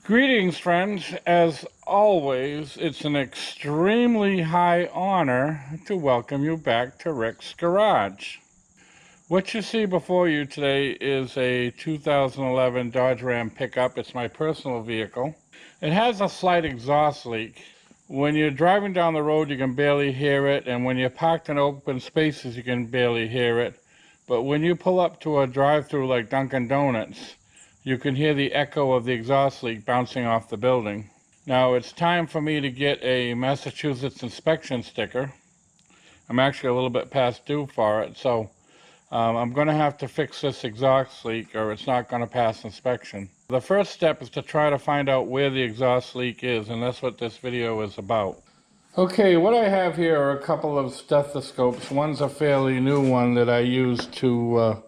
Greetings, friends. As always, it's an extremely high honor to welcome you back to Rick's Garage. What you see before you today is a 2011 Dodge Ram pickup. It's my personal vehicle. It has a slight exhaust leak. When you're driving down the road, you can barely hear it, and when you're parked in open spaces, you can barely hear it. But when you pull up to a drive-thru like Dunkin' Donuts, you can hear the echo of the exhaust leak bouncing off the building. Now it's time for me to get a Massachusetts inspection sticker. I'm actually a little bit past due for it, so I'm going to have to fix this exhaust leak or it's not going to pass inspection. The first step is to try to find out where the exhaust leak is, and that's what this video is about. Okay, what I have here are a couple of stethoscopes. One's a fairly new one that I use to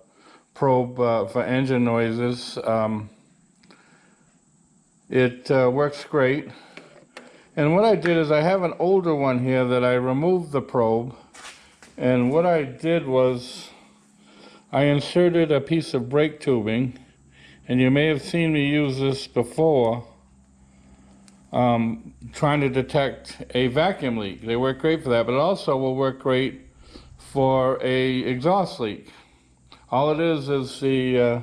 probe for engine noises. It works great. And what I did is I have an older one here that I removed the probe, and what I did was I inserted a piece of brake tubing, and you may have seen me use this before trying to detect a vacuum leak. They work great for that, but it also will work great for a exhaust leak. All it is the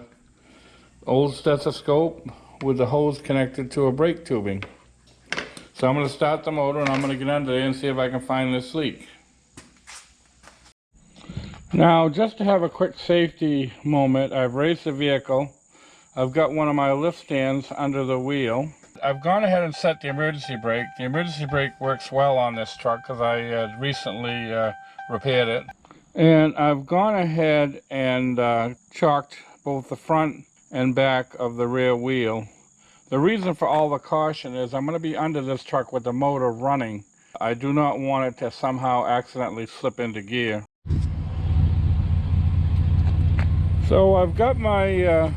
old stethoscope with the hose connected to a brake tubing. So I'm going to start the motor and I'm going to get under there and see if I can find this leak. Now, just to have a quick safety moment, I've raised the vehicle. I've got one of my lift stands under the wheel. I've gone ahead and set the emergency brake. The emergency brake works well on this truck because I recently repaired it. And I've gone ahead and chalked both the front and back of the rear wheel. The reason for all the caution is I'm going to be under this truck with the motor running. I do not want it to somehow accidentally slip into gear. So I've got my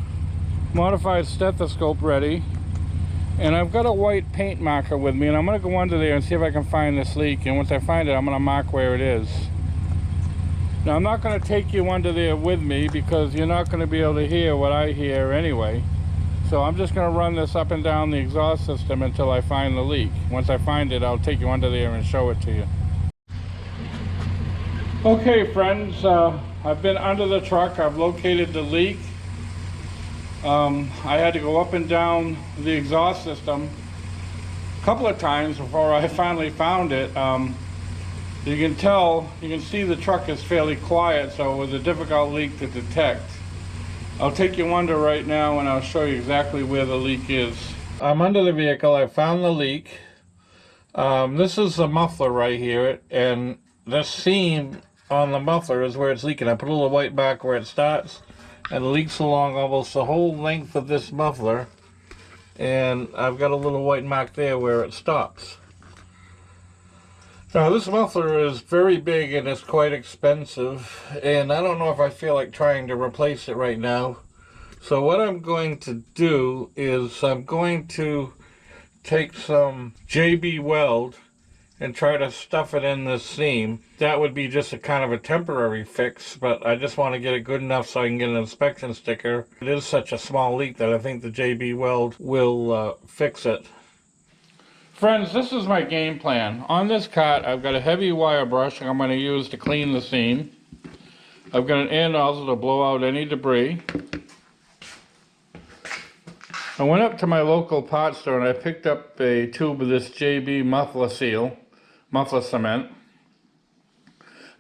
modified stethoscope ready, and I've got a white paint marker with me, and I'm going to go under there and see if I can find this leak, and once I find it I'm going to mark where it is. Now, I'm not going to take you under there with me because you're not going to be able to hear what I hear anyway. So I'm just going to run this up and down the exhaust system until I find the leak. Once I find it, I'll take you under there and show it to you. Okay, friends, I've been under the truck. I've located the leak. I had to go up and down the exhaust system a couple of times before I finally found it. You can see the truck is fairly quiet, so it was a difficult leak to detect. I'll take you under right now and I'll show you exactly where the leak is. I'm under the vehicle. I found the leak. This is the muffler right here, and this seam on the muffler is where it's leaking. I put a little white mark where it starts, and it leaks along almost the whole length of this muffler, and I've got a little white mark there where it stops. Now, this muffler is very big and it's quite expensive, and I don't know if I feel like trying to replace it right now. So what I'm going to do is I'm going to take some JB Weld and try to stuff it in this seam. That would be just a kind of a temporary fix, but I just want to get it good enough so I can get an inspection sticker. It is such a small leak that I think the JB Weld will fix it. Friends, this is my game plan. On this cart, I've got a heavy wire brush I'm going to use to clean the seam. I've got an air nozzle to blow out any debris. I went up to my local parts store and I picked up a tube of this JB muffler cement.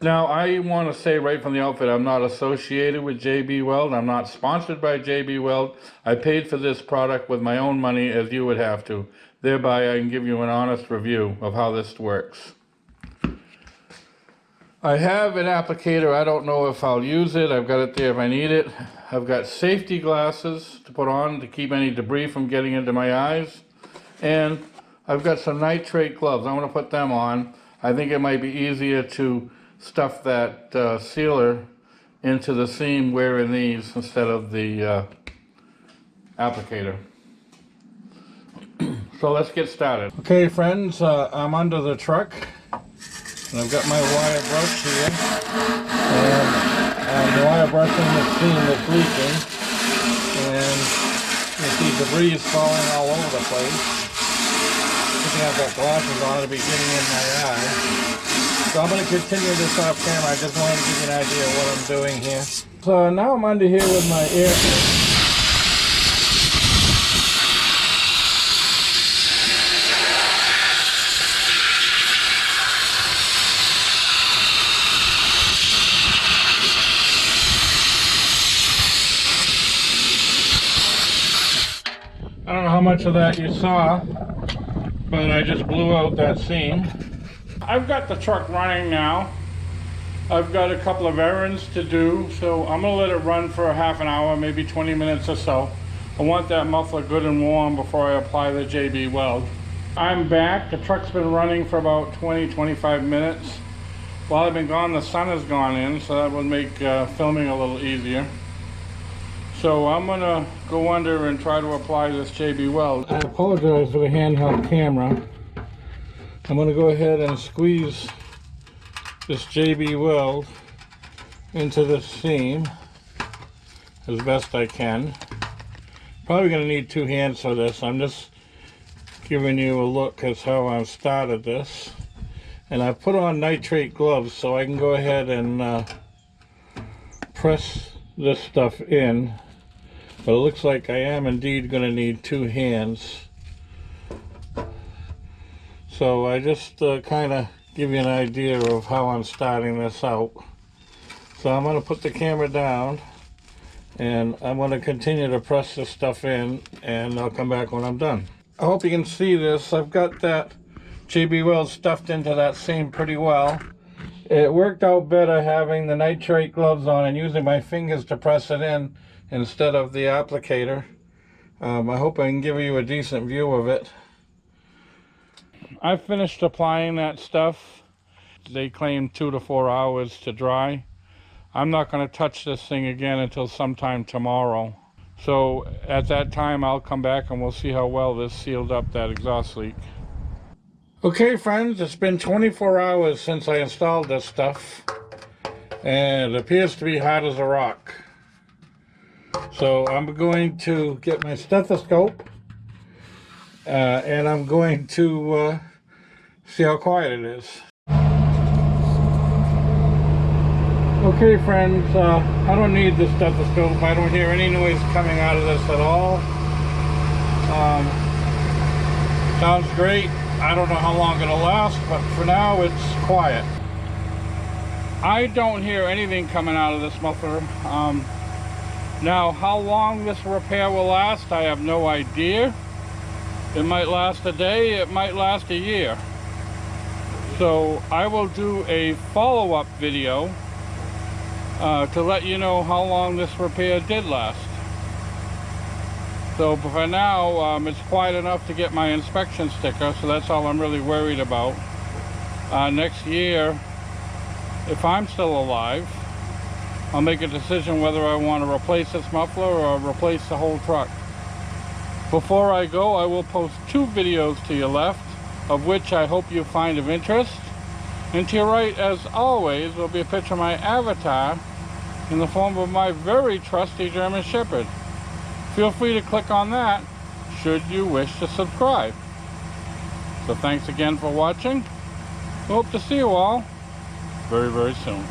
Now, I want to say right from the outset, I'm not associated with JB Weld. I'm not sponsored by JB Weld. I paid for this product with my own money, as you would have to. Thereby, I can give you an honest review of how this works. I have an applicator. I don't know if I'll use it. I've got it there if I need it. I've got safety glasses to put on to keep any debris from getting into my eyes. And I've got some nitrate gloves. I'm going to put them on. I think it might be easier to stuff that sealer into the seam wearing these instead of the applicator. So let's get started. Okay, friends, I'm under the truck and I've got my wire brush here, and I'm wire brushing the seam that's leaking, and can see debris is falling all over the place. I think I've got glasses on to be getting in my eye. So I'm going to continue this off camera. I just wanted to give you an idea of what I'm doing here. So now I'm under here with my air. I don't know how much of that you saw, but I just blew out that seam. I've got the truck running now. I've got a couple of errands to do, so I'm going to let it run for a half an hour, maybe 20 minutes or so. I want that muffler good and warm before I apply the JB Weld. I'm back. The truck's been running for about 20-25 minutes. While I've been gone, the sun has gone in, so that would make filming a little easier. So I'm going to go under and try to apply this JB Weld. I apologize for the handheld camera. I'm going to go ahead and squeeze this JB Weld into this seam as best I can. Probably going to need 2 hands for this. I'm just giving you a look at how I've started this. And I've put on nitrate gloves so I can go ahead and press this stuff in. But it looks like I am indeed going to need 2 hands. So I just kind of give you an idea of how I'm starting this out. So I'm going to put the camera down and I'm going to continue to press this stuff in, and I'll come back when I'm done. I hope you can see this. I've got that JB Weld stuffed into that seam pretty well. It worked out better having the nitrate gloves on and using my fingers to press it in instead of the applicator. I hope I can give you a decent view of it. I've finished applying that stuff. They claim 2 to 4 hours to dry. I'm not going to touch this thing again until sometime tomorrow. So at that time I'll come back and we'll see how well this sealed up that exhaust leak. Okay friends, it's been 24 hours since I installed this stuff, and it appears to be hot as a rock. So I'm going to get my stethoscope and I'm going to see how quiet it is. Okay friends, I don't need the stethoscope. I don't hear any noise coming out of this at all. Sounds great. I don't know how long it'll last, but for now it's quiet. I don't hear anything coming out of this muffler. Now, how long this repair will last, I have no idea. It might last a day, it might last a year. So I will do a follow-up video to let you know how long this repair did last. So for now, it's quiet enough to get my inspection sticker, so that's all I'm really worried about. Next year, if I'm still alive, I'll make a decision whether I want to replace this muffler or replace the whole truck. Before I go, I will post 2 videos to your left, of which I hope you find of interest. And to your right, as always, will be a picture of my avatar in the form of my very trusty German Shepherd. Feel free to click on that should you wish to subscribe. So thanks again for watching. Hope to see you all very, very soon.